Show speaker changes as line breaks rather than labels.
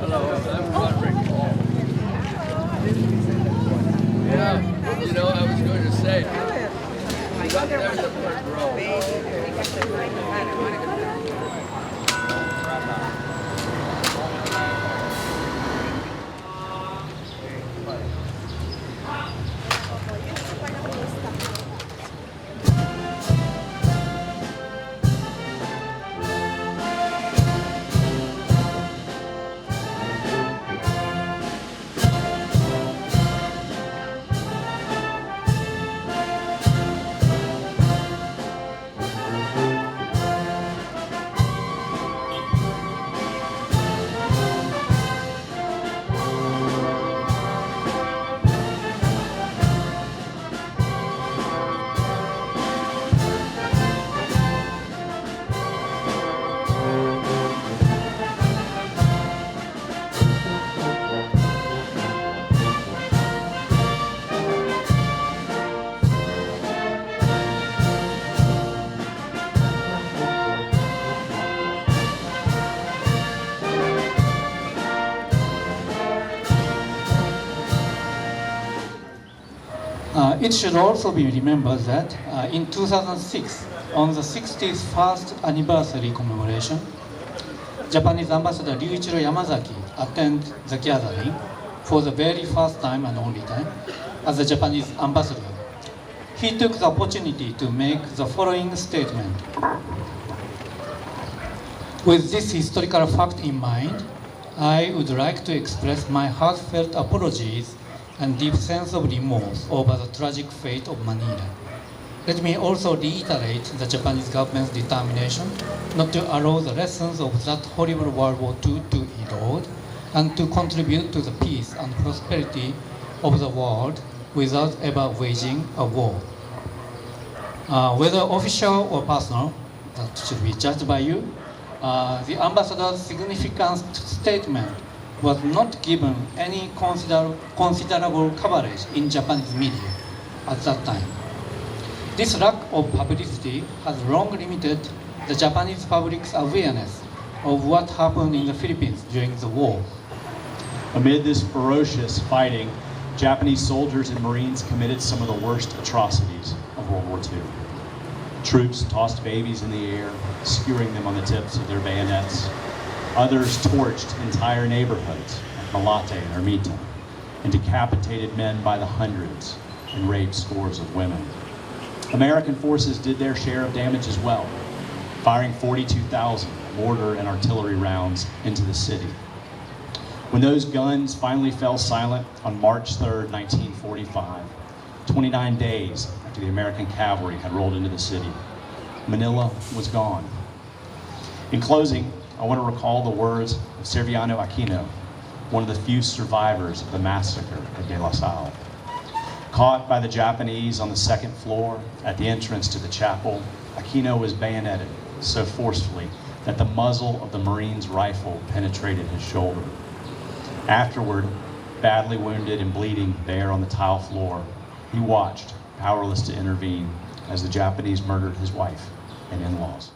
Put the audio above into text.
Hello, I'm Roderick. Yeah, you know, I was going to say, there's the first row.
It should also be remembered that in 2006, on the 61st anniversary commemoration, Japanese Ambassador Ryuichiro Yamazaki attended the gathering for the very first time and only time as the Japanese ambassador. He took the opportunity to make the following statement. With this historical fact in mind, I would like to express my heartfelt apologies and deep sense of remorse over the tragic fate of Manila. Let me also reiterate the Japanese government's determination not to allow the lessons of that horrible World War II to erode and to contribute to the peace and prosperity of the world without ever waging a war. Whether official or personal, that should be judged by you. The ambassador's significant statement was not given any considerable coverage in Japanese media at that time. This lack of publicity has long limited the Japanese public's awareness of what happened in the Philippines during the war.
Amid this ferocious fighting, Japanese soldiers and Marines committed some of the worst atrocities of World War II. Troops tossed babies in the air, skewering them on the tips of their bayonets. Others torched entire neighborhoods like Malate and Ermita, and decapitated men by the hundreds and raped scores of women. American forces did their share of damage as well, firing 42,000 mortar and artillery rounds into the city. When those guns finally fell silent on March 3rd, 1945, 29 days after the American cavalry had rolled into the city, Manila was gone. In closing, I want to recall the words of Serviano Aquino, one of the few survivors of the massacre at De La Salle. Caught by the Japanese on the second floor at the entrance to the chapel, Aquino was bayoneted so forcefully that the muzzle of the Marine's rifle penetrated his shoulder. Afterward, badly wounded and bleeding there on the tile floor, he watched, powerless to intervene, as the Japanese murdered his wife and in-laws.